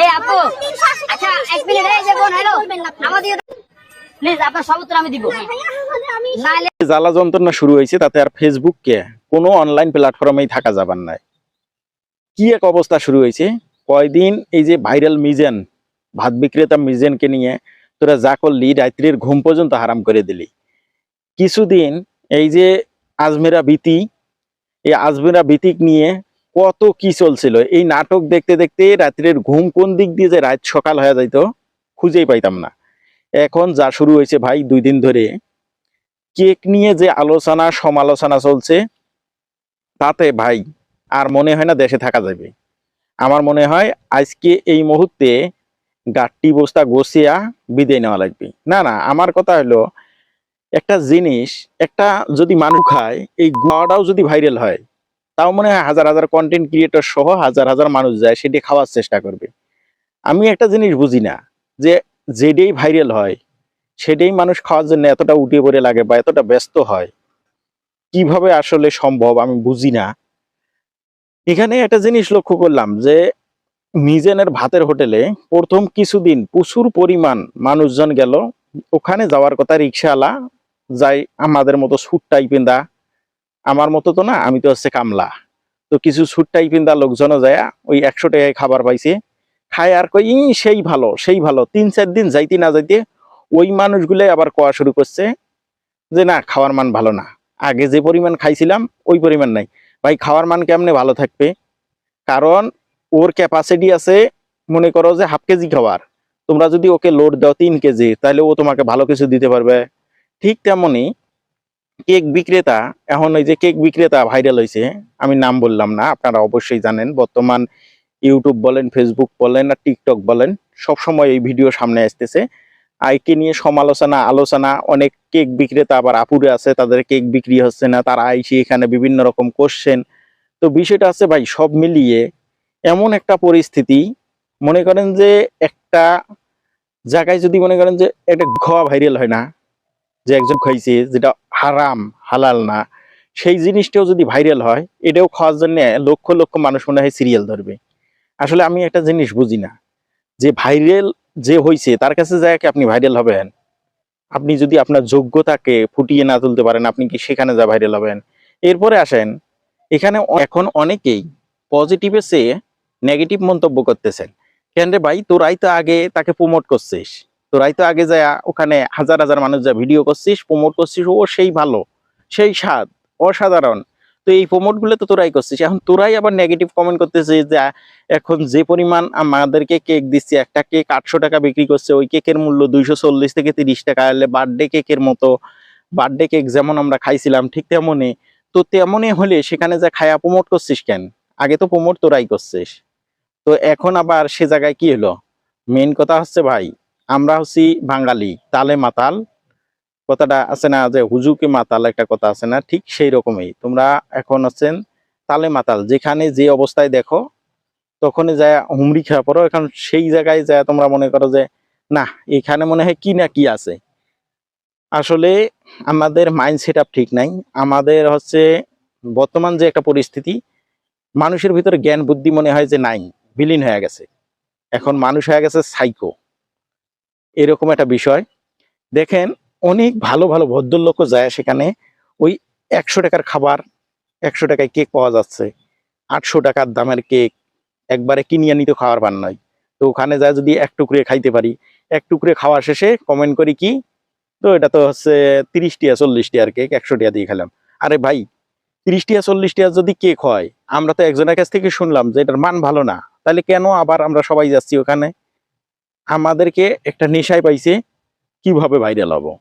এই আপু আচ্ছা এক মিনিট এই যে বোন হ্যালো আমাদের প্লিজ আপনার সব উত্তর আমি দিব নাইলে জ্বালা যন্ত্রণা শুরু হয়েছে তাতে আর ফেসবুককে কোনো অনলাইন প্ল্যাটফর্মেই থাকা যাবার নাই। কি এক অবস্থা শুরু হয়েছে কয়দিন এই যে ভাইরাল মিজেন ভাত বিক্রেতা মিজেনকে নিয়ে তোরা যা করলি রাত্রির ঘুম পর্যন্ত হারাম করে দিলি। কিছুদিন এই যে আজমেরা ভীতি এই আজমেরা ভীতিক নিয়ে কত কি চলছিল, এই নাটক দেখতে দেখতে রাত্রের ঘুম কোন দিক দিয়ে যে রাত সকাল হয়ে যাইত খুঁজেই পাইতাম না। এখন যা শুরু হয়েছে ভাই 2 দিন ধরে কেক নিয়ে যে আলোচনা সমালোচনা চলছে তাতে ভাই আর মনে হয় না দেশে থাকা যাবে। আমার মনে হয় আজকে এই মুহূর্তে গাট্টি বস্তা গোছিয়া বিদায় নেওয়া লাগবে। না না আমার কথা হলো একটা জিনিস একটা যদি মানুষ খায় এই গোয়াটাও যদি ভাইরাল হয় তাও মনে হয় হাজার হাজার কন্টেন্ট ক্রিয়েটর সহ হাজার হাজার মানুষ যায় সেটি খাওয়ার চেষ্টা করবে। আমি একটা জিনিস বুঝি না যে যেটাই ভাইরাল হয় সেটাই মানুষ খাওয়ার জন্য এতটা উঠে পড়ে লাগে বা এতটা ব্যস্ত হয়, কিভাবে আসলে সম্ভব আমি বুঝি না। এখানে একটা জিনিস লক্ষ্য করলাম যে মিজেনের ভাতের হোটেলে প্রথম কিছুদিন প্রচুর পরিমাণ মানুষজন গেল। ওখানে যাওয়ার কথা রিক্সাওয়ালা যাই আমাদের মতো স্যুট টাইপের দা, আমার মতো তো না, আমি তো হচ্ছে কামলা, তো কিছু স্যুট টাইপের দা লোকজনও যায় ওই 100 টাকায় খাবার পাইছে খায় আর কই সেই ভালো সেই ভালো। 3-4 দিন যাইতে না যাইতে ওই মানুষগুলাই আবার কোয়া শুরু করছে যে না খাওয়ার মান ভালো না, আগে যে পরিমাণ খাইছিলাম ওই পরিমাণ নাই। ভাই খাওয়ার মান কেমনে ভালো থাকবে? কারণ ওর ক্যাপাসিটি আছে মনে করো যে হাফ কেজি খাবার, তোমরা যদি ওকে লোড দাও 3 কেজি তাহলে ও তোমাকে ভালো কিছু দিতে পারবে। ঠিক তেমনি কেক বিক্রেতা, এখন ওই যে কেক বিক্রেতা ভাইরাল হয়েছে, আমি নাম বললাম না, আপনারা অবশ্যই জানেন বর্তমান ইউটিউব বলেন ফেসবুক বলেন আর টিকটক বলেন সবসময় এই ভিডিও সামনে আসতেছে। আইকে নিয়ে সমালোচনা আলোচনা, অনেক কেক বিক্রেতা আবার আপুরে আছে তাদের কেক বিক্রি হচ্ছে না, তারা আইসি এখানে বিভিন্ন রকম কোশ্চেন। তো বিষয়টা আছে ভাই সব মিলিয়ে এমন একটা পরিস্থিতি, মনে করেন যে একটা জায়গায় যদি মনে করেন যে একটা খাওয়া ভাইরাল হয় না, যে একজন খাইছে যেটা হারাম হালাল না, সেই জিনিসটাও যদি ভাইরাল হয় এটাও খাওয়ার জন্য লক্ষ লক্ষ মানুষ মনে হয় সিরিয়াল ধরবে। আসলে আমি একটা জিনিস বুঝি না যে ভাইরাল যে হইছে তার কাছে যায় কি আপনি ভাইরাল হবেন? আপনি যদি আপনার যোগ্যতাকে ফুটিয়ে না তুলতে পারেন আপনি কি সেখানে যা ভাইরাল হবেন? এরপরে আসেন এখানে এখন অনেকেই পজিটিভের চেয়ে নেগেটিভ মন্তব্য করতেছেন। কেন রে ভাই তোরাই তো আগে তাকে প্রমোট করছিস, তোরাই তো আগে যায় ওখানে হাজার হাজার মানুষ যা ভিডিও করছিস প্রমোট করছিস, ও সেই ভালো সেই স্বাদ অসাধারণ, তো এই প্রমোট গুলো তো তোরাই করছিস, এখন তোরাই আবার নেগেটিভ কমেন্ট করতেছিস যে এখন যে পরিমাণ আমাদেরকে কেক দিচ্ছে, একটা কেক 800 টাকা বিক্রি করছে, ওই কেকের মূল্য 240 থেকে 30 টাকা, হলে বার্থডে কেকের মতো বার্থডে কেক যেমন আমরা খাইছিলাম ঠিক তেমনই, তো তেমনই হলে সেখানে যা খায়া প্রমোট করছিস কেন? আগে তো প্রমোট তোরাই করছিস। তো এখন আবার সে জায়গায় কি হলো? মেইন কথা হচ্ছে ভাই আমরা হচ্ছি বাঙালি তালে মাতাল, কথাটা আছে না যে হুজুকে মাতাল একটা কথা আছে না, ঠিক সেই রকমই তোমরা এখন হচ্ছেন তালে মাতাল, যেখানে যে অবস্থায় দেখো তখনই যায় হুমড়ি খেয়ে পড়ো। এখন সেই জায়গায় যায় তোমরা মনে করো যে না এখানে মনে হয় কি না কি আছে। আসলে আমাদের মাইন্ড সেট আপ ঠিক নাই, আমাদের হচ্ছে বর্তমান যে একটা পরিস্থিতি মানুষের ভিতরে জ্ঞান বুদ্ধি মনে হয় যে নাই, বিলীন হয়ে গেছে, এখন মানুষ হয়ে গেছে সাইকো, এরকম একটা বিষয়। দেখেন অনেক ভালো ভালো ভদ্রলোকও যায় সেখানে, ওই 100 টাকার খাবার 100 টাকায় কেক পাওয়া যাচ্ছে, 800 টাকার দামের কেক একবারে কিনিয়ে নিতে খাওয়ার পান নয়, তো ওখানে যায় যদি এক টুকরে খাইতে পারি, এক টুকরে খাওয়া শেষে কমেন্ট করি কি, তো এটা তো হচ্ছে 30 টাকা 40 টাকার কেক 100 টাকা দিয়ে খেলাম। আরে ভাই 30 টাকা 40 টাকা যদি কেক হয়, আমরা তো একজনের কাছ থেকে শুনলাম যে এটার মান ভালো না, তাহলে কেন আবার আমরা সবাই যাচ্ছি ওখানে? আমাদেরকে একটা নেশায় পাইছে কিভাবে ভাইরাল হবো,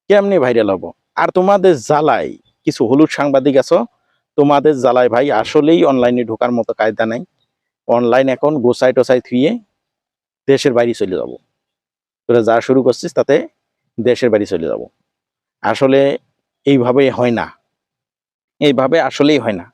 কেমনে ভাইরাল হবো। আর তোমাদের জ্বালায় কিছু হলুদ সাংবাদিক আছো, তোমাদের জ্বালায় ভাই আসলেই অনলাইনে ঢোকার মতো কায়দা নাই। অনলাইন এখন গোসাই টোসাই থুয়ে দেশের বাইরে চলে যাব, তোরা যা শুরু করছিস তাতে দেশের বাইরে চলে যাব। আসলে এইভাবে হয় না, এইভাবে আসলেই হয় না।